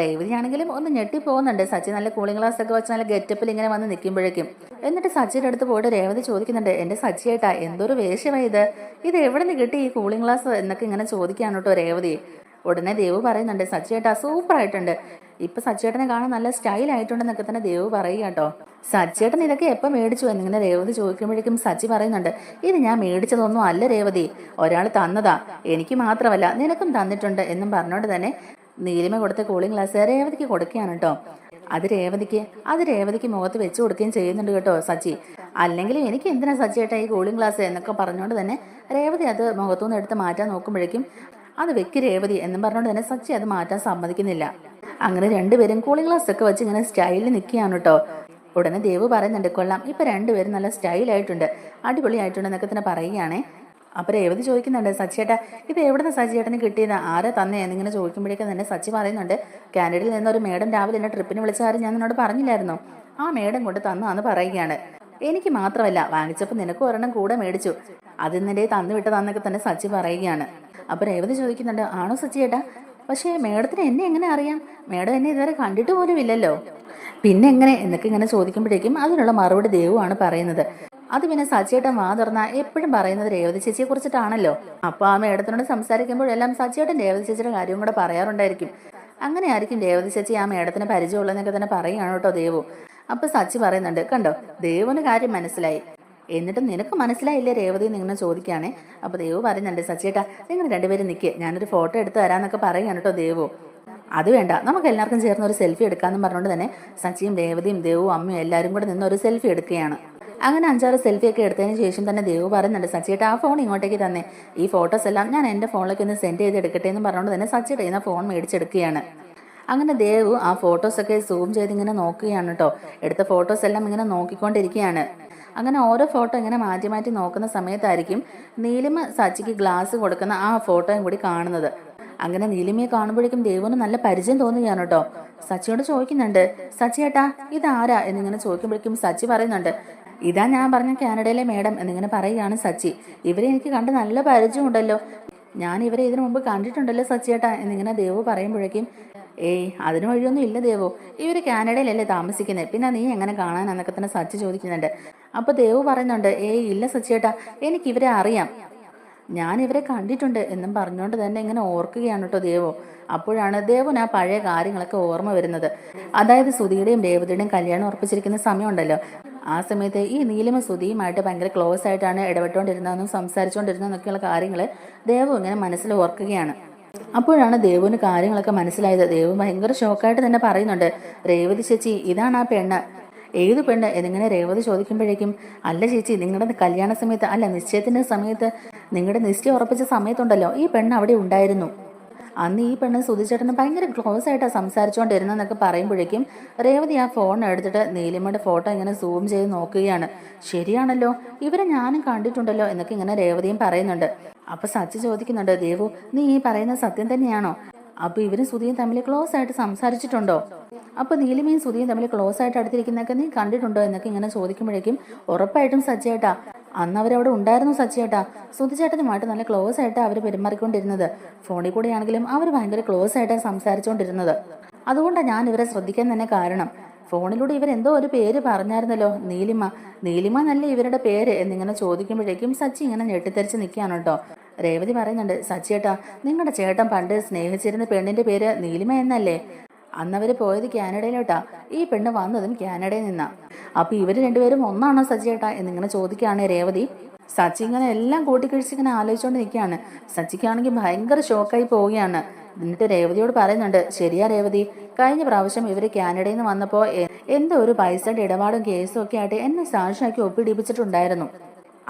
രേവതി ആണെങ്കിലും ഒന്ന് ഞെട്ടിപ്പോകുന്നുണ്ട്. സച്ചി നല്ല കൂളിംഗ് ഗ്ലാസ് ഒക്കെ വെച്ച് നല്ല ഗെറ്റപ്പിൽ ഇങ്ങനെ വന്ന് നിൽക്കുമ്പോഴേക്കും. എന്നിട്ട് സച്ചിയുടെ അടുത്ത് പോയിട്ട് രേവതി ചോദിക്കുന്നുണ്ട്, എൻ്റെ സച്ചിയേട്ടാ എന്തൊരു വേഷമായി ഇത് എവിടെ നിന്ന് കിട്ടി ഈ കൂളിംഗ് ഗ്ലാസ് എന്നൊക്കെ ഇങ്ങനെ ചോദിക്കുകയാണ് കേട്ടോ രേവതി. ഉടനെ ദേവ് പറയുന്നുണ്ട്, സച്ചിയേട്ടാ സൂപ്പറായിട്ടുണ്ട്, ഇപ്പൊ സച്ചേട്ടനെ കാണാൻ നല്ല സ്റ്റൈൽ ആയിട്ടുണ്ടെന്നൊക്കെ തന്നെ ദേവ് പറയുക കേട്ടോ. സച്ചേട്ടൻ ഇതൊക്കെ എപ്പോൾ മേടിച്ചു എന്നിങ്ങനെ രേവതി ചോദിക്കുമ്പോഴേക്കും സച്ചി പറയുന്നുണ്ട്, ഇത് ഞാൻ മേടിച്ചതൊന്നും അല്ല രേവതി, ഒരാൾ തന്നതാ, എനിക്ക് മാത്രമല്ല നിനക്കും തന്നിട്ടുണ്ട് എന്നും പറഞ്ഞോണ്ട് തന്നെ നീലിമ കൊടുത്ത കൂളിംഗ് ഗ്ലാസ് രേവതിക്ക് കൊടുക്കുകയാണ് കേട്ടോ. അത് രേവതിക്ക് മുഖത്ത് വെച്ച് കൊടുക്കുകയും ചെയ്യുന്നുണ്ട് കേട്ടോ സച്ചി. അല്ലെങ്കിൽ എനിക്ക് എന്തിനാ സച്ചിയേട്ടാ ഈ കൂളിംഗ് ഗ്ലാസ് എന്നൊക്കെ പറഞ്ഞുകൊണ്ട് തന്നെ രേവതി അത് മുഖത്തുനിന്ന് എടുത്ത് മാറ്റാൻ നോക്കുമ്പോഴേക്കും അത് വെക്ക് രേവതി എന്നും പറഞ്ഞുകൊണ്ട് തന്നെ സച്ചി അത് മാറ്റാൻ സമ്മതിക്കുന്നില്ല. അങ്ങനെ രണ്ടുപേരും കൂളിംഗ് ഗ്ലാസ് ഒക്കെ വെച്ച് ഇങ്ങനെ സ്റ്റൈലിൽ നിൽക്കുകയാണ് കേട്ടോ. ഉടനെ ദേവ് പറയുന്നുണ്ട്, കൊള്ളാം, ഇപ്പൊ രണ്ടുപേരും നല്ല സ്റ്റൈലായിട്ടുണ്ട്, അടിപൊളിയായിട്ടുണ്ട് എന്നൊക്കെ തന്നെ പറയുകയാണേ. അപ്പൊ രേവതി ചോദിക്കുന്നുണ്ട്, സച്ചിയേട്ടാ ഇത് എവിടുന്ന് സച്ചിയേട്ടന് കിട്ടിയത്, ആരാ തന്നെ എന്നിങ്ങനെ ചോദിക്കുമ്പോഴേക്കും തന്നെ സച്ചി പറയുന്നുണ്ട്, കാനഡയിൽ നിന്നൊരു മേഡം രാവിലെ എന്നെ ട്രിപ്പിന് വിളിച്ച കാര്യം ഞാൻ നിന്നോട് പറഞ്ഞില്ലായിരുന്നു, ആ മേഡം കൊണ്ട് തന്നാന്ന് പറയുകയാണ്. എനിക്ക് മാത്രമല്ല, വാങ്ങിച്ചപ്പോൾ നിനക്ക് ഒരെണ്ണം കൂടെ മേടിച്ചു, അത് നിന്റെ തന്നു വിട്ടതാന്നൊക്കെ തന്നെ സച്ചി പറയുകയാണ്. അപ്പൊ രേവതി ചോദിക്കുന്നുണ്ട്, ആണോ സച്ചിയേട്ടാ, പക്ഷേ മേഡത്തിന് എന്നെ എങ്ങനെ അറിയാം, മേഡം എന്നെ ഇതുവരെ കണ്ടിട്ട് പോലും ഇല്ലല്ലോ, പിന്നെ എങ്ങനെ എന്നൊക്കെ ഇങ്ങനെ ചോദിക്കുമ്പോഴേക്കും അതിനുള്ള മറുപടി ദേവുവാണ് പറയുന്നത്. അത് പിന്നെ സച്ചിയേട്ടൻ വാ തുറന്നാൽ എപ്പോഴും പറയുന്നത് രേവതി ചേച്ചിയെ കുറിച്ചിട്ടാണല്ലോ. അപ്പൊ ആ മേഡത്തിനോട് സംസാരിക്കുമ്പോഴെല്ലാം സച്ചിയേട്ടൻ രേവതി ചേച്ചിയുടെ കാര്യവും കൂടെ പറയാറുണ്ടായിരിക്കും. അങ്ങനെ ആയിരിക്കും രേവതി ചേച്ചി ആ മേഡത്തിന് പരിചയമുള്ളതെന്നൊക്കെ തന്നെ പറയുകയാണ് കേട്ടോ ദേവു. അപ്പൊ സച്ചി പറയുന്നുണ്ട്, കണ്ടോ ദേവുവിന് കാര്യം മനസ്സിലായി, എന്നിട്ടും നിനക്ക് മനസ്സിലായില്ലേ രേവതി എന്നിങ്ങനെ ചോദിക്കുകയാണേ. അപ്പൊ ദേവു പറയുന്നുണ്ട്, സച്ചിയേട്ടാ നിങ്ങൾ രണ്ടുപേരും നിൽക്കുക, ഞാനൊരു ഫോട്ടോ എടുത്ത് തരാന്നൊക്കെ പറയുകയാണ് കേട്ടോ ദേവു. അത് വേണ്ട, നമുക്ക് എല്ലാവർക്കും ചേർന്ന് ഒരു സെൽഫി എടുക്കാമെന്നും പറഞ്ഞുകൊണ്ട് തന്നെ സച്ചിയും രേവതിയും ദേവും അമ്മയും എല്ലാവരും കൂടെ നിന്ന് ഒരു സെൽഫി എടുക്കുകയാണ്. അങ്ങനെ 5-6 സെൽഫിയൊക്കെ എടുത്തതിന് ശേഷം തന്നെ ദേവ് പറയുന്നുണ്ട്, സച്ചിയേട്ടാ ആ ഫോൺ ഇങ്ങോട്ടേക്ക് തന്നെ, ഈ ഫോട്ടോസ് എല്ലാം ഞാൻ എൻ്റെ ഫോണിലേക്ക് ഒന്ന് സെൻഡ് ചെയ്ത് എടുക്കട്ടെ എന്ന് പറഞ്ഞുകൊണ്ട് തന്നെ സച്ചിയുടെ കയ്യിൽ നിന്ന് ഫോൺ മേടിച്ചെടുക്കുകയാണ്. അങ്ങനെ ദേവ് ആ ഫോട്ടോസൊക്കെ സൂം ചെയ്ത് ഇങ്ങനെ നോക്കുകയാണ് കേട്ടോ. എടുത്ത ഫോട്ടോസ് എല്ലാം ഇങ്ങനെ നോക്കിക്കൊണ്ടിരിക്കുകയാണ്. അങ്ങനെ ഓരോ ഫോട്ടോ ഇങ്ങനെ മാറ്റി മാറ്റി നോക്കുന്ന സമയത്തായിരിക്കും നീലിമ സച്ചിക്ക് ഗ്ലാസ് കൊടുക്കുന്ന ആ ഫോട്ടോയും കൂടി കാണുന്നത്. അങ്ങനെ നീലിമയെ കാണുമ്പോഴേക്കും ദേവുവിന് നല്ല പരിചയം തോന്നുകയാണ് കേട്ടോ. സച്ചിയോട് ചോദിക്കുന്നുണ്ട്, സച്ചിയേട്ടാ ഇതാരാ എന്നിങ്ങനെ ചോദിക്കുമ്പോഴേക്കും സച്ചി പറയുന്നുണ്ട്, ഇതാ ഞാൻ പറഞ്ഞ കാനഡയിലെ മേഡം എന്നിങ്ങനെ പറയുകയാണ് സച്ചി. ഇവരെ എനിക്ക് കണ്ട് നല്ല പരിചയമുണ്ടല്ലോ, ഞാൻ ഇവരെ ഇതിനു മുമ്പ് കണ്ടിട്ടുണ്ടല്ലോ സച്ചിയേട്ടാ എന്നിങ്ങനെ ദേവു പറയുമ്പോഴേക്കും, ഏയ് അതിന് വഴിയൊന്നും ഇല്ല ദേവു, ഇവര് കാനഡയിലല്ലേ താമസിക്കുന്നത്, പിന്നെ നീ എങ്ങനെ കാണാനെന്നൊക്കെ തന്നെ സച്ചി ചോദിക്കുന്നുണ്ട്. അപ്പൊ ദേവു പറയുന്നുണ്ട്, ഏയ് ഇല്ല സച്ചിയേട്ടാ, എനിക്ക് ഇവരെ അറിയാം, ഞാൻ ഇവരെ കണ്ടിട്ടുണ്ട് എന്നും പറഞ്ഞുകൊണ്ട് തന്നെ ഇങ്ങനെ ഓർക്കുകയാണ് കേട്ടോ ദേവു. അപ്പോഴാണ് ദേവുന് ആ പഴയ കാര്യങ്ങളൊക്കെ ഓർമ്മ വരുന്നത്. അതായത് സുധിയുടെയും രേവതിയുടെയും കല്യാണം ഉറപ്പിച്ചിരിക്കുന്ന സമയമുണ്ടല്ലോ, ആ സമയത്ത് ഈ നീലിമ സുധിയുമായിട്ട് ഭയങ്കര ക്ലോസ് ആയിട്ടാണ് ഇടപെട്ടുകൊണ്ടിരുന്നതെന്നും സംസാരിച്ചുകൊണ്ടിരുന്നതെന്നൊക്കെയുള്ള കാര്യങ്ങൾ ദേവു ഇങ്ങനെ മനസ്സിൽ ഓർക്കുകയാണ്. അപ്പോഴാണ് ദേവുവിന് കാര്യങ്ങളൊക്കെ മനസ്സിലായത്. ദേവു ഭയങ്കര ഷോക്കായിട്ട് തന്നെ പറയുന്നുണ്ട്, രേവതി ചേച്ചി ഇതാണ് ആ പെണ്ണ്. ഏത് പെണ്ണ് എന്നിങ്ങനെ രേവതി ചോദിക്കുമ്പോഴേക്കും, അല്ല ചേച്ചി നിങ്ങളുടെ കല്യാണ സമയത്ത്, അല്ല നിശ്ചയത്തിന്റെ സമയത്ത്, നിങ്ങളുടെ നിശ്ചയം ഉറപ്പിച്ച സമയത്തുണ്ടല്ലോ ഈ പെണ്ണ് അവിടെ ഉണ്ടായിരുന്നു, അന്ന് ഈ പെണ്ണ് സുധിച്ചേട്ടന് ഭയങ്കര ക്ലോസ് ആയിട്ടാണ് സംസാരിച്ചുകൊണ്ടിരുന്നതെന്നൊക്കെ പറയുമ്പോഴേക്കും രേവതി ആ ഫോൺ എടുത്തിട്ട് നീലിമയുടെ ഫോട്ടോ ഇങ്ങനെ സൂം ചെയ്ത് നോക്കുകയാണ്. ശരിയാണല്ലോ, ഇവരെ ഞാനും കണ്ടിട്ടുണ്ടല്ലോ എന്നൊക്കെ ഇങ്ങനെ രേവതിയും പറയുന്നുണ്ട്. അപ്പൊ സച്ചി ചോദിക്കുന്നുണ്ട്, ദേവു നീ ഈ പറയുന്ന സത്യം തന്നെയാണോ? അപ്പൊ ഇവരും സുധിയും തമ്മിൽ ക്ലോസ് ആയിട്ട് സംസാരിച്ചിട്ടുണ്ടോ? അപ്പൊ നീലിമയും സുധിയും തമ്മിൽ ക്ലോസ് ആയിട്ട് അടുത്തിരിക്കുന്നതൊക്കെ നീ കണ്ടിട്ടുണ്ടോ എന്നൊക്കെ ഇങ്ങനെ ചോദിക്കുമ്പോഴേക്കും, ഉറപ്പായിട്ടും സച്ചിയേട്ടാ, അന്ന് അവരവിടെ ഉണ്ടായിരുന്നു സച്ചിയേട്ടാ, സുധിച്ചേട്ടനുമായിട്ട് നല്ല ക്ലോസ് ആയിട്ട് അവർ പെരുമാറിക്കൊണ്ടിരുന്നത്, ഫോണിൽ കൂടെയാണെങ്കിലും അവർ ഭയങ്കര ക്ലോസ് ആയിട്ടാണ് സംസാരിച്ചുകൊണ്ടിരുന്നത്, അതുകൊണ്ടാണ് ഞാൻ ഇവരെ ശ്രദ്ധിക്കാൻ തന്നെ കാരണം. ഫോണിലൂടെ ഇവരെന്തോ ഒരു പേര് പറഞ്ഞായിരുന്നല്ലോ, നീലിമ നല്ല ഇവരുടെ പേര് എന്നിങ്ങനെ ചോദിക്കുമ്പോഴേക്കും സച്ചി ഇങ്ങനെ ഞെട്ടിത്തെറിച്ച് നിൽക്കുകയാണ് കേട്ടോ. രേവതി പറയുന്നുണ്ട്, സച്ചിയേട്ടാ നിങ്ങളുടെ ചേട്ടൻ പണ്ട് സ്നേഹിച്ചിരുന്ന പെണ്ണിന്റെ പേര് നീലിമ എന്നല്ലേ? അന്നവര് പോയത് കാനഡയിലോട്ടാ, ഈ പെണ്ണ് വന്നതും കാനഡയിൽ നിന്നാ. അപ്പൊ ഇവര് രണ്ടുപേരും ഒന്നാണോ സച്ചിയേട്ടാ എന്നിങ്ങനെ ചോദിക്കുകയാണ് രേവതി. സച്ചി ഇങ്ങനെ എല്ലാം കൂട്ടിക്കഴിച്ച് ഇങ്ങനെ ആലോചിച്ചുകൊണ്ട് നിൽക്കുകയാണ്. സച്ചിക്കാണെങ്കിൽ ഭയങ്കര ഷോക്കായി പോവുകയാണ്. എന്നിട്ട് രേവതിയോട് പറയുന്നുണ്ട്, ശരിയാ രേവതി, കഴിഞ്ഞ പ്രാവശ്യം ഇവര് കാനഡയിൽ നിന്ന് വന്നപ്പോ എന്തോ ഒരു പൈസയുടെ ഇടപാടും കേസും ഒക്കെ ആയിട്ട് എന്നെ സാക്ഷിയാക്കി ഒപ്പിടിപ്പിച്ചിട്ടുണ്ടായിരുന്നു.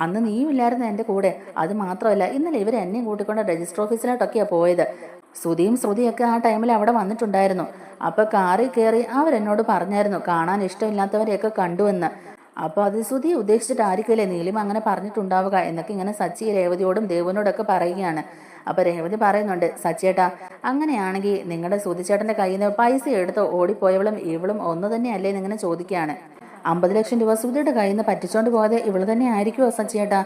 അന്ന് നീയും ഇല്ലായിരുന്നു എന്റെ കൂടെ. അത് മാത്രമല്ല, ഇന്നലെ ഇവർ എന്നെയും കൂട്ടിക്കൊണ്ട് രജിസ്റ്റർ ഓഫീസിലോട്ടൊക്കെയാ പോയത്. ശ്രുതിയൊക്കെ ആ ടൈമിൽ അവിടെ വന്നിട്ടുണ്ടായിരുന്നു. അപ്പൊ കാറിൽ കയറി അവരെന്നോട് പറഞ്ഞായിരുന്നു കാണാൻ ഇഷ്ടമില്ലാത്തവരെയൊക്കെ കണ്ടുവെന്ന്. അപ്പൊ അത് ശ്രുതിയെ ഉദ്ദേശിച്ചിട്ടായിരിക്കുമല്ലേ നീലിമ അങ്ങനെ പറഞ്ഞിട്ടുണ്ടാവുക എന്നൊക്കെ ഇങ്ങനെ സച്ചി രേവതിയോടും ദേവനോടൊക്കെ പറയുകയാണ്. അപ്പൊ രേവതി പറയുന്നുണ്ട്, സച്ചിയേട്ടാ, അങ്ങനെയാണെങ്കിൽ നിങ്ങളുടെ ശ്രുതിച്ചേട്ടന്റെ കയ്യിൽ നിന്ന് പൈസ എടുത്ത് ഓടിപ്പോയവളും ഇവളും ഒന്ന് തന്നെയല്ലേ എന്നിങ്ങനെ ചോദിക്കുകയാണ്. 50 ലക്ഷം രൂപ ശ്രുതിയുടെ കയ്യിൽ നിന്ന് പറ്റിച്ചോണ്ട് പോകാതെ ഇവള് തന്നെ ആയിരിക്കുമോ സച്ചിയേട്ടാ?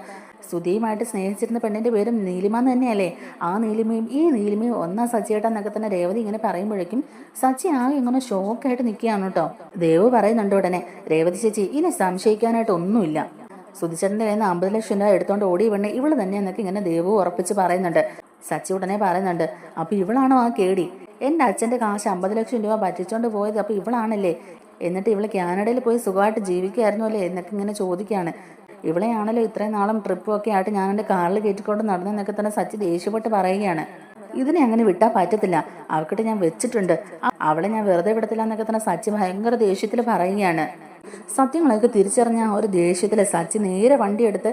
ശ്രുതിയുമായിട്ട് സ്നേഹിച്ചിരുന്ന പെണ്ണിന്റെ പേരും നീലിമ എന്ന് തന്നെയല്ലേ? ആ നീലിമയും ഈ നീലിമയും ഒന്നാ സച്ചിയേട്ടാ എന്നൊക്കെ തന്നെ രേവതി ഇങ്ങനെ പറയുമ്പോഴേക്കും സച്ചി ആകെ ഇങ്ങനെ ഷോക്കായിട്ട് നിൽക്കുകയാണ് കേട്ടോ. ദേവ് പറയുന്നുണ്ട് ഉടനെ, രേവതി ചേച്ചി, ഇനി സംശയിക്കാനായിട്ട് ഒന്നുമില്ല. ശ്രുതിച്ചേട്ടന്റെ കയ്യിൽ നിന്ന് 50 ലക്ഷം രൂപ എടുത്തോണ്ട് ഓടി പെണ്ണ് ഇവള് തന്നെ എന്നൊക്കെ ഇങ്ങനെ ദേവു ഉറപ്പിച്ച് പറയുന്നുണ്ട്. സച്ചി ഉടനെ പറയുന്നുണ്ട്, അപ്പൊ ഇവളാണോ ആ കേടി? എന്റെ അച്ഛന്റെ കാശ് 50 ലക്ഷം രൂപ പറ്റിച്ചോണ്ട് പോയത് അപ്പൊ ഇവളാണല്ലേ? എന്നിട്ട് ഇവള് കാനഡയിൽ പോയി സുഖമായിട്ട് ജീവിക്കായിരുന്നു അല്ലേ എന്നൊക്കെ ഇങ്ങനെ ചോദിക്കുകയാണ്. ഇവളെയാണല്ലോ ഇത്രയും നാളും ട്രിപ്പും ഒക്കെ ആയിട്ട് ഞാൻ എൻ്റെ കാറിൽ കയറ്റിക്കൊണ്ട് നടന്നെന്നൊക്കെ തന്നെ സച്ചി ദേഷ്യപ്പെട്ട് പറയുകയാണ്. ഇതിനെ അങ്ങനെ വിട്ടാൽ പറ്റത്തില്ല, അവക്കിട്ട് ഞാൻ വെച്ചിട്ടുണ്ട്, അവളെ ഞാൻ വെറുതെ വിടത്തില്ല എന്നൊക്കെ തന്നെ സച്ചി ഭയങ്കര ദേഷ്യത്തിൽ പറയുകയാണ്. സത്യങ്ങളൊക്കെ തിരിച്ചറിഞ്ഞ ഒരു ദേഷ്യത്തില് സച്ചി നേരെ വണ്ടിയെടുത്ത്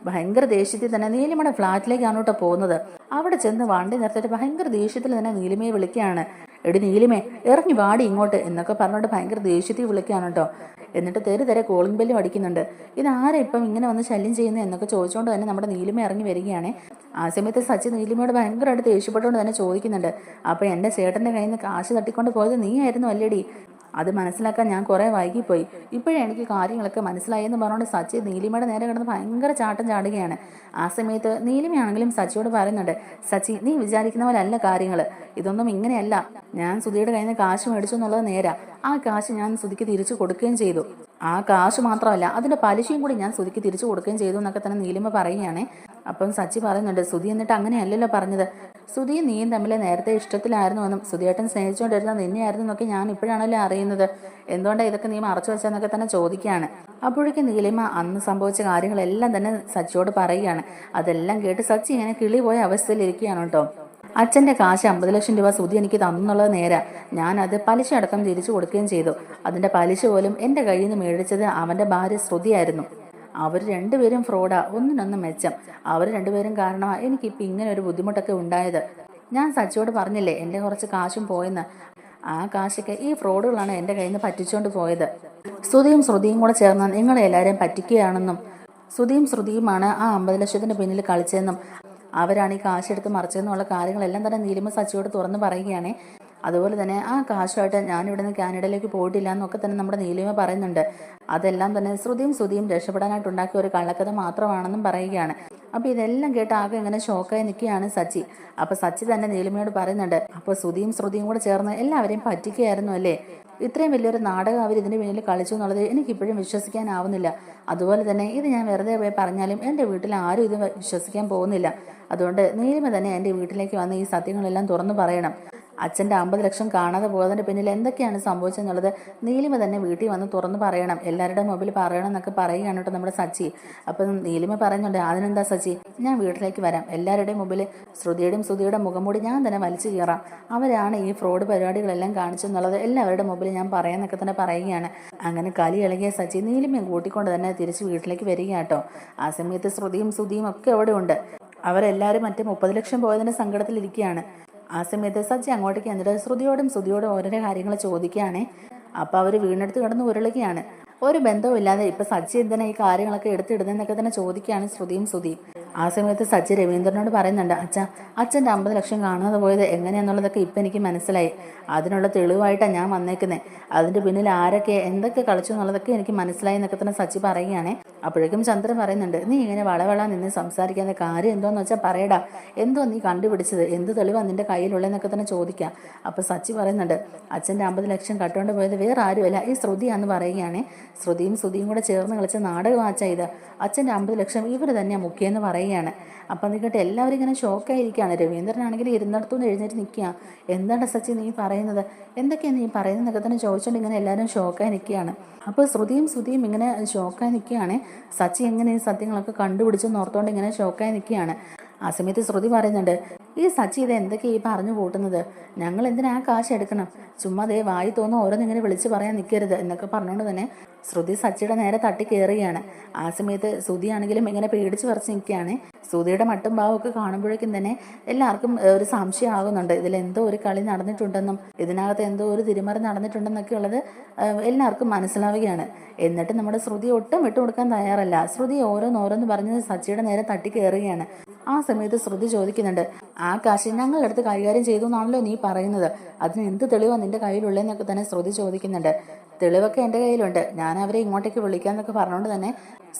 ഭയങ്കര ദേഷ്യത്തിൽ തന്നെ നീലിമയുടെ ഫ്ലാറ്റിലേക്കാണ് കേട്ടോ പോകുന്നത്. അവിടെ ചെന്ന് വണ്ടി നിർത്തിയിട്ട് ഭയങ്കര ദേഷ്യത്തിൽ തന്നെ നീലിമയെ വിളിക്കുകയാണ്. എടി നീലിമേ, ഇറങ്ങി വാടി ഇങ്ങോട്ട് എന്നൊക്കെ പറഞ്ഞുകൊണ്ട് ഭയങ്കര ദേഷ്യത്തിൽ വിളിക്കുകയാണ് കേട്ടോ. എന്നിട്ട് തെരെ കോളിംഗ് ബെല്ലും അടിക്കുന്നുണ്ട്. ഇതാരാ ഇപ്പം ഇങ്ങനെ വന്ന് ശല്യം ചെയ്യുന്നത് എന്നൊക്കെ ചോദിച്ചുകൊണ്ട് തന്നെ നമ്മുടെ നീലിമ ഇറങ്ങി വരികയാണ്. ആ സമയത്ത് സച്ചി നീലിമയോട് ഭയങ്കരമായിട്ട് ദേഷ്യപ്പെട്ടുകൊണ്ട് തന്നെ ചോദിക്കുന്നുണ്ട്, അപ്പൊ എൻ്റെ ചേട്ടൻ്റെ കയ്യിൽ നിന്ന് കാശ് തട്ടിക്കൊണ്ട് പോയത് നീ ആയിരുന്നു അല്ലേടി? അത് മനസ്സിലാക്കാൻ ഞാൻ കുറേ വൈകിപ്പോയി, ഇപ്പോഴേ എനിക്ക് കാര്യങ്ങളൊക്കെ മനസ്സിലായെന്ന് പറഞ്ഞുകൊണ്ട് സച്ചി നീലിമയുടെ നേരെ കിടന്ന് ഭയങ്കര ചാട്ടം ചാടുകയാണ്. ആ സമയത്ത് നീലിമയാണെങ്കിലും സച്ചിയോട് പറയുന്നുണ്ട്, സച്ചി, നീ വിചാരിക്കുന്ന പോലെ അല്ല കാര്യങ്ങൾ, ഇതൊന്നും ഇങ്ങനെയല്ല. ഞാൻ സുധിയുടെ കയ്യിൽ നിന്ന് കാശ് മേടിച്ചു എന്നുള്ളത് നേരാ. ആ കാശ് ഞാൻ സുധിക്ക് തിരിച്ചു കൊടുക്കുകയും ചെയ്തു. ആ കാശ് മാത്രമല്ല, അതിന്റെ പലിശയും കൂടി ഞാൻ സുധിക്ക് തിരിച്ചു കൊടുക്കുകയും ചെയ്തു എന്നൊക്കെ തന്നെ നീലിമ പറയുകയാണ്. അപ്പം സച്ചി പറയുന്നുണ്ട്, സുധി എന്നിട്ട് അങ്ങനെയല്ലല്ലോ പറഞ്ഞത്. സുധിയും നീയും തമ്മിൽ നേരത്തെ ഇഷ്ടത്തിലായിരുന്നുവെന്നും സുധിയേട്ടൻ സ്നേഹിച്ചുകൊണ്ടിരുന്ന നിന്നെയായിരുന്നു എന്നൊക്കെ ഞാൻ ഇപ്പോഴാണല്ലോ അറിയുന്നത്. എന്തുകൊണ്ടാണ് ഇതൊക്കെ നീ മറച്ചു വെച്ചെന്നൊക്കെ തന്നെ ചോദിക്കുകയാണ്. അപ്പോഴേക്കും നീലിമ അന്ന് സംഭവിച്ച കാര്യങ്ങളെല്ലാം തന്നെ സച്ചിയോട് പറയുകയാണ്. അതെല്ലാം കേട്ട് സച്ചി ഇങ്ങനെ കിളി പോയ അവസ്ഥയിലിരിക്കുകയാണ് കേട്ടോ. അച്ഛൻ്റെ കാശ് 50 ലക്ഷം രൂപ സുധി എനിക്ക് തന്നുള്ളത് നേരാ. ഞാനത് പലിശ അടക്കം തിരിച്ചു കൊടുക്കുകയും ചെയ്തു. അതിന്റെ പലിശ പോലും എൻ്റെ കയ്യിൽ നിന്ന് മേടിച്ചത് അവൻ്റെ ഭാര്യ ശ്രുതിയായിരുന്നു. അവർ രണ്ടുപേരും ഫ്രോഡാ, ഒന്നിനൊന്ന് മെച്ചം. അവർ രണ്ടുപേരും കാരണമാണ് എനിക്കിപ്പോൾ ഇങ്ങനെ ഒരു ബുദ്ധിമുട്ടൊക്കെ ഉണ്ടായത്. ഞാൻ സച്ചിയോട് പറഞ്ഞില്ലേ എൻ്റെ കുറച്ച് കാശും പോയെന്ന്. ആ കാശൊക്കെ ഈ ഫ്രോഡുകളാണ് എൻ്റെ കയ്യിൽ നിന്ന് പറ്റിച്ചുകൊണ്ട് പോയത്. ശ്രുതിയും കൂടെ ചേർന്ന് നിങ്ങളെ എല്ലാവരെയും പറ്റിക്കുകയാണെന്നും ശ്രുതിയുമാണ് ആ 50 ലക്ഷത്തിന് പിന്നിൽ കളിച്ചതെന്നും അവരാണ് ഈ കാശെടുത്ത് മറിച്ചതെന്നുള്ള കാര്യങ്ങളെല്ലാം തന്നെ നീലിമ സച്ചിയോട് തുറന്ന് പറയുകയാണ്. അതുപോലെ തന്നെ ആ കാശുമായിട്ട് ഞാനിവിടെ നിന്ന് കാനഡയിലേക്ക് പോയിട്ടില്ല എന്നൊക്കെ തന്നെ നമ്മുടെ നീലിമ പറയുന്നുണ്ട്. അതെല്ലാം തന്നെ ശ്രുതിയും രക്ഷപ്പെടാനായിട്ട് ഉണ്ടാക്കിയ ഒരു കള്ളക്കഥ മാത്രമാണെന്നും പറയുകയാണ്. അപ്പൊ ഇതെല്ലാം കേട്ട് ആകെ ഇങ്ങനെ ഷോക്കായി നിൽക്കുകയാണ് സച്ചി. അപ്പൊ സച്ചി തന്നെ നീലിമയോട് പറയുന്നുണ്ട്, അപ്പൊ ശ്രുതിയും കൂടെ ചേർന്ന് എല്ലാവരെയും പറ്റിക്കുകയായിരുന്നു അല്ലേ? ഇത്രയും വലിയൊരു നാടകം അവർ ഇതിന് പിന്നിൽ കളിച്ചു എന്നുള്ളത് എനിക്കിപ്പോഴും വിശ്വസിക്കാനാവുന്നില്ല. അതുപോലെ തന്നെ ഇത് ഞാൻ വെറുതെ പോയി പറഞ്ഞാലും എൻ്റെ വീട്ടിൽ ആരും ഇത് വിശ്വസിക്കാൻ പോകുന്നില്ല. അതുകൊണ്ട് നീലിമ തന്നെ എൻ്റെ വീട്ടിലേക്ക് വന്ന് ഈ സത്യങ്ങളെല്ലാം തുറന്നു പറയണം. അച്ഛൻ്റെ 50 ലക്ഷം കാണാതെ പോയതിൻ്റെ പിന്നിൽ എന്തൊക്കെയാണ് സംഭവിച്ചെന്നുള്ളത് നീലിമ തന്നെ വീട്ടിൽ വന്ന് തുറന്നു പറയണം, എല്ലാവരുടെ മുമ്പിൽ പറയണം എന്നൊക്കെ പറയുകയാണ് കേട്ടോ നമ്മുടെ സച്ചി. അപ്പം നീലിമ പറയുന്നുണ്ട്, അതിനെന്താ സച്ചി, ഞാൻ വീട്ടിലേക്ക് വരാം. എല്ലാവരുടെയും മുമ്പിൽ ശ്രുതിയുടെ മുഖം മൂടി ഞാൻ തന്നെ വലിച്ചു കയറാം. അവരാണ് ഈ ഫ്രോഡ് പരിപാടികളെല്ലാം കാണിച്ചെന്നുള്ളത് എല്ലാവരുടെ മുമ്പിൽ ഞാൻ പറയാന്നൊക്കെ തന്നെ പറയുകയാണ്. അങ്ങനെ കലി ഇളകിയ സച്ചി നീലിമയും കൂട്ടിക്കൊണ്ട് തന്നെ തിരിച്ച് വീട്ടിലേക്ക് വരിക കേട്ടോ. ആ സമയത്ത് ശ്രുതിയും ഒക്കെ അവിടെ ഉണ്ട്. അവരെല്ലാവരും മറ്റേ 30 ലക്ഷം പോയതിൻ്റെ സങ്കടത്തിലിരിക്കുകയാണ്. ആ സമയത്ത് സച്ചി അങ്ങോട്ടേക്ക് എന്നിട്ട് ശ്രുതിയോടും ഓരോരോ കാര്യങ്ങൾ ചോദിക്കുകയാണ്. അപ്പൊ അവര് വീണെടുത്ത് കിടന്ന് ഉരുളുകയാണ്. ഒരു ബന്ധവുമില്ലാതെ ഇപ്പൊ സച്ചി എന്തിനാ ഈ കാര്യങ്ങളൊക്കെ എടുത്തിടുന്നതെന്നൊക്കെ തന്നെ ചോദിക്കുകയാണ് ശ്രുതിയും. ആ സമയത്ത് സച്ചി രവീന്ദ്രനോട് പറയുന്നുണ്ട്, അച്ഛൻ്റെ 50 ലക്ഷം കാണാതെ പോയത് എങ്ങനെയാന്നുള്ളതൊക്കെ ഇപ്പം എനിക്ക് മനസ്സിലായി. അതിനുള്ള തെളിവായിട്ടാണ് ഞാൻ വന്നേക്കുന്നത്. അതിൻ്റെ പിന്നിൽ ആരൊക്കെ എന്തൊക്കെ കളിച്ചു എന്നുള്ളതൊക്കെ എനിക്ക് മനസ്സിലായി എന്നൊക്കെ തന്നെ സച്ചി പറയുകയാണ്. അപ്പോഴേക്കും ചന്ദ്രൻ പറയുന്നുണ്ട്, നീ ഇങ്ങനെ വളവള നിന്ന് സംസാരിക്കാത്ത കാര്യം എന്തോന്ന് വെച്ചാൽ പറയടാ, എന്തോ നീ കണ്ടുപിടിച്ചത്, എന്ത് തെളിവാണ് നിന്റെ കയ്യിലുള്ളതെന്നൊക്കെ തന്നെ ചോദിക്കാം. അപ്പോൾ സച്ചി പറയുന്നുണ്ട്, അച്ഛൻ്റെ 50 ലക്ഷം കട്ടുകൊണ്ട് പോയത് വേറെ ആരുമല്ല, ഈ ശ്രുതിയാന്ന് പറയുകയാണ്. ശ്രുതിയും കൂടെ ചേർന്ന് കളിച്ച നാടകമാച്ച ഇത്. അച്ഛൻ്റെ 50 ലക്ഷം ഇവർ തന്നെയാണ് മുഖ്യമെന്ന് പറയുകയാണ്. അപ്പം എന്നിട്ട് എല്ലാവരും ഇങ്ങനെ ഷോക്കായിരിക്കുകയാണ്. രവീന്ദ്രനാണെങ്കിൽ ഇരുന്നിടത്തുനിന്ന് എഴുന്നേറ്റ് നിൽക്കുക. എന്താണ് സച്ചി നീ പറയുന്നത്, എന്തൊക്കെയാണ് നീ പറയുന്നതൊക്കെ തന്നെ ചോദിച്ചുകൊണ്ട് ഇങ്ങനെ എല്ലാവരും ഷോക്കായി നിൽക്കുകയാണ്. അപ്പോൾ ശ്രുതിയും ഇങ്ങനെ ഷോക്കായി നിൽക്കുകയാണ്. സച്ചി എങ്ങനെ ഈ സത്യങ്ങളൊക്കെ കണ്ടുപിടിച്ചെന്ന് ഓർത്തുകൊണ്ട് ഇങ്ങനെ ഷോക്കായി നിൽക്കുകയാണ്. ആ സമയത്ത് ശ്രുതി പറയുന്നുണ്ട്, ഈ സച്ചി ഇത് എന്തൊക്കെയാ ഈ പറഞ്ഞു കൂട്ടുന്നത്? ഞങ്ങൾ എന്തിനാ ആ കാശ് എടുക്കണം? ചുമ്മാ ദേ വായി തോന്നുന്നു ഓരോന്നിങ്ങനെ വിളിച്ച് പറയാൻ നിൽക്കരുത് എന്നൊക്കെ പറഞ്ഞുകൊണ്ട് തന്നെ ശ്രുതി സച്ചിയുടെ നേരെ തട്ടി കയറുകയാണ്. ആ സമയത്ത് ശ്രുതിയാണെങ്കിലും ഇങ്ങനെ പേടിച്ച് പറിച്ച് നിൽക്കുകയാണ്. ശ്രുതിയുടെ മട്ടും ഭാവമൊക്കെ കാണുമ്പോഴേക്കും തന്നെ എല്ലാവർക്കും ഒരു സംശയം ആകുന്നുണ്ട്. ഇതിലെന്തോ ഒരു കളി നടന്നിട്ടുണ്ടെന്നും ഇതിനകത്ത് എന്തോ ഒരു തിരിമറി നടന്നിട്ടുണ്ടെന്നൊക്കെ ഉള്ളത് എല്ലാവർക്കും മനസ്സിലാവുകയാണ്. എന്നിട്ട് നമ്മുടെ ശ്രുതി ഒട്ടും വിട്ടുകൊടുക്കാൻ തയ്യാറല്ല. ശ്രുതി ഓരോന്ന് പറഞ്ഞ് സച്ചിയുടെ നേരെ തട്ടി കയറുകയാണ്. ആ സമയത്ത് ശ്രുതി ചോദിക്കുന്നുണ്ട്, ആ കാശ് ഞങ്ങളുടെ അടുത്ത് കൈകാര്യം ചെയ്തു എന്നാണല്ലോ നീ പറയുന്നത്, അതിന് എന്ത് തെളിവാണ് നിന്റെ കയ്യിലുള്ളതെന്നൊക്കെ തന്നെ ശ്രുതി ചോദിക്കുന്നുണ്ട്. തെളിവൊക്കെ എൻ്റെ കയ്യിലുണ്ട്, ഞാൻ അവരെ ഇങ്ങോട്ടേക്ക് വിളിക്കാന്നൊക്കെ പറഞ്ഞുകൊണ്ട് തന്നെ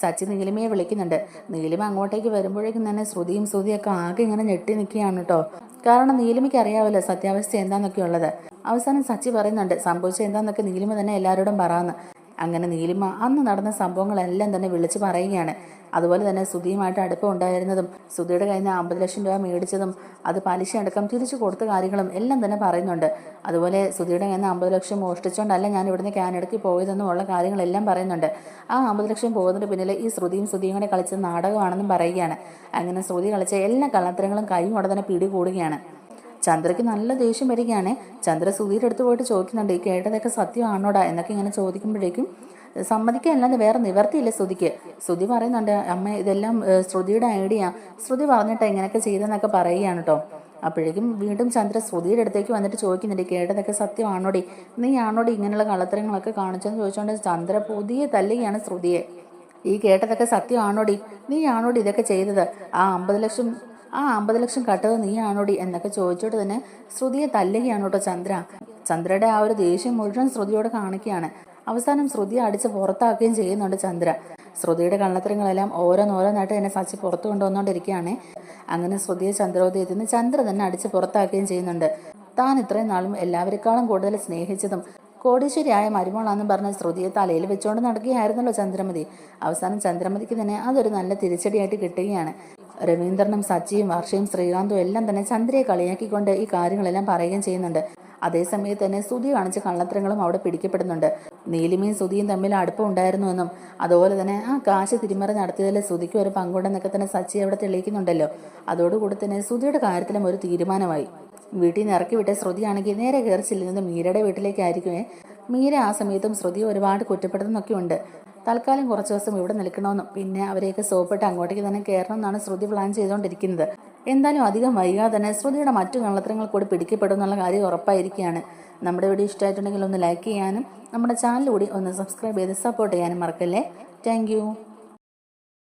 സച്ചി നീലിമയെ വിളിക്കുന്നുണ്ട്. നീലിമ അങ്ങോട്ടേക്ക് വരുമ്പോഴേക്കും തന്നെ ശ്രുതിയൊക്കെ ആകെ ഇങ്ങനെ ഞെട്ടി നിൽക്കുകയാണ് കേട്ടോ. കാരണം നീലിമയ്ക്ക് അറിയാമല്ലോ സത്യാവസ്ഥ എന്താന്നൊക്കെ ഉള്ളത്. അവസാനം സച്ചി പറയുന്നുണ്ട് സംഭവിച്ചത് എന്താന്നൊക്കെ നീലിമ തന്നെ എല്ലാവരോടും പറയാന്ന്. അങ്ങനെ നീലിമ അന്ന് നടന്ന സംഭവങ്ങളെല്ലാം തന്നെ വിളിച്ചു പറയുകയാണ്. അതുപോലെ തന്നെ ശ്രുതിയുമായിട്ട് അടുപ്പം ഉണ്ടായിരുന്നതും ശ്രുതിയുടെ കയ്യിൽ നിന്ന് 50 ലക്ഷം രൂപ മേടിച്ചതും അത് പലിശ അടക്കം തിരിച്ചു കൊടുത്ത കാര്യങ്ങളും എല്ലാം തന്നെ പറയുന്നുണ്ട്. അതുപോലെ ശ്രുതിയുടെ കയ്യിൽ നിന്ന് 50 ലക്ഷം മോഷ്ടിച്ചുകൊണ്ടല്ല ഞാൻ ഇവിടുന്ന് കാനഡയ്ക്ക് പോയതെന്നും ഉള്ള കാര്യങ്ങളെല്ലാം പറയുന്നുണ്ട്. ആ 50 ലക്ഷം പോകുന്നതിന് പിന്നിൽ ഈ ശ്രുതിയും കൂടെ കളിച്ച നാടകമാണെന്നും പറയുകയാണ്. അങ്ങനെ ശ്രുതി കളിച്ച എല്ലാ കള്ളത്തരങ്ങളും കൈയോടെ തന്നെ പിടികൂടുകയാണ്. ചന്ദ്രയ്ക്ക് നല്ല ദേഷ്യം വരികയാണ്. ചന്ദ്ര ശ്രുതിയുടെ അടുത്ത് പോയിട്ട് ചോദിക്കുന്നുണ്ട്, ഈ കേട്ടതൊക്കെ സത്യമാണോടാ എന്നൊക്കെ ഇങ്ങനെ ചോദിക്കുമ്പോഴേക്കും സമ്മതിക്കാനല്ലാതെ വേറെ നിവർത്തിയില്ല ശ്രുതിക്ക്. ശ്രുതി പറയുന്നുണ്ട്, അമ്മ ഇതെല്ലാം ശ്രുതിയുടെ ഐഡിയ, ശ്രുതി പറഞ്ഞിട്ട് ഇങ്ങനെയൊക്കെ ചെയ്തെന്നൊക്കെ പറയുകയാണ് കേട്ടോ. അപ്പോഴേക്കും വീണ്ടും ചന്ദ്ര ശ്രുതിയുടെ അടുത്തേക്ക് വന്നിട്ട് ചോദിക്കുന്നുണ്ട്, കേട്ടതൊക്കെ സത്യമാണോടി, നീ ആണോടി ഇങ്ങനെയുള്ള കള്ളത്തരങ്ങളൊക്കെ കാണിച്ചെന്ന് ചോദിച്ചുകൊണ്ട് ചന്ദ്ര പുതിയ തല്ലുകയാണ് ശ്രുതിയെ. ഈ കേട്ടതൊക്കെ സത്യമാണോടി, നീ ആണോടി ഇതൊക്കെ ചെയ്തത്, ആ 50 ലക്ഷം കട്ടത് നീ ആണോടി എന്നൊക്കെ ചോദിച്ചോട്ട് തന്നെ ശ്രുതിയെ തല്ലുകയാണ് കേട്ടോ ചന്ദ്ര. ചന്ദ്രയുടെ ആ ഒരു ദേഷ്യം മുഴുവൻ ശ്രുതിയോട് കാണിക്കുകയാണ്. അവസാനം ശ്രുതിയെ അടിച്ച് പുറത്താക്കുകയും ചെയ്യുന്നുണ്ട് ചന്ദ്ര. ശ്രുതിയുടെ കള്ളത്തരങ്ങളെല്ലാം ഓരോന്നായിട്ട് തന്നെ സച്ചി പുറത്തു കൊണ്ടുവന്നുകൊണ്ടിരിക്കുകയാണ്. അങ്ങനെ ശ്രുതിയെ ചന്ദ്രോദയത്തിൽ നിന്ന് ചന്ദ്ര തന്നെ അടിച്ച് പുറത്താക്കുകയും ചെയ്യുന്നുണ്ട്. താൻ ഇത്രയും നാളും എല്ലാവരെക്കാളും കൂടുതൽ സ്നേഹിച്ചതും കോടീശ്വരിയായ മരുമോളാന്നും പറഞ്ഞ ശ്രുതിയെ തലയിൽ വെച്ചുകൊണ്ട് നടക്കുകയായിരുന്നല്ലോ ചന്ദ്രമതി. അവസാനം ചന്ദ്രമതിക്ക് തന്നെ അതൊരു നല്ല തിരിച്ചടിയായിട്ട് കിട്ടുകയാണ്. രവീന്ദ്രനും സച്ചിയും വർഷയും ശ്രീകാന്തും എല്ലാം തന്നെ ചന്ദ്രയെ കളിയാക്കിക്കൊണ്ട് ഈ കാര്യങ്ങളെല്ലാം പറയുകയും ചെയ്യുന്നുണ്ട്. അതേസമയത്ത് തന്നെ ശ്രുതി കാണിച്ച കള്ളത്തരങ്ങളും അവിടെ പിടിക്കപ്പെടുന്നുണ്ട്. നീലിമയും ശ്രുതിയും തമ്മിൽ അടുപ്പം ഉണ്ടായിരുന്നുവെന്നും അതുപോലെ തന്നെ ആ കാശ് തിരിമറി നടത്തിയതിൽ ശ്രുതിക്ക് ഒരു പങ്കുണ്ടെന്നൊക്കെ തന്നെ സച്ചി അവിടെ തെളിയിക്കുന്നുണ്ടല്ലോ. അതോടുകൂടി തന്നെ ശ്രുതിയുടെ കാര്യത്തിലും ഒരു തീരുമാനമായി. വീട്ടിൽ നിന്ന് ഇറക്കി വിട്ട ശ്രുതിയാണെങ്കിൽ നേരെ കയറി ചെല്ലുന്നത് മീരയുടെ വീട്ടിലേക്കായിരിക്കുമേ. മീര ആ സമയത്തും ശ്രുതി ഒരുപാട് കുറ്റപ്പെടുന്നൊക്കെ ഉണ്ട്. തൽക്കാലം കുറച്ച് ദിവസം ഇവിടെ നിൽക്കണമെന്നും പിന്നെ അവരെയൊക്കെ സോപ്പിട്ട് അങ്ങോട്ടേക്ക് തന്നെ കയറണം എന്നാണ് ശ്രുതി പ്ലാൻ ചെയ്തുകൊണ്ടിരിക്കുന്നത്. എന്തായാലും അധികം വൈകാതെ തന്നെ ശ്രുതിയുടെ മറ്റു കള്ളത്തരങ്ങൾ കൂടി പിടിക്കപ്പെടും എന്നുള്ള കാര്യം ഉറപ്പായിരിക്കുകയാണ്. നമ്മുടെ വീഡിയോ ഇഷ്ടമായിട്ടുണ്ടെങ്കിൽ ഒന്ന് ലൈക്ക് ചെയ്യാനും നമ്മുടെ ചാനൽ കൂടി ഒന്ന് സബ്സ്ക്രൈബ് ചെയ്ത് സപ്പോർട്ട് ചെയ്യാനും മറക്കല്ലേ. താങ്ക്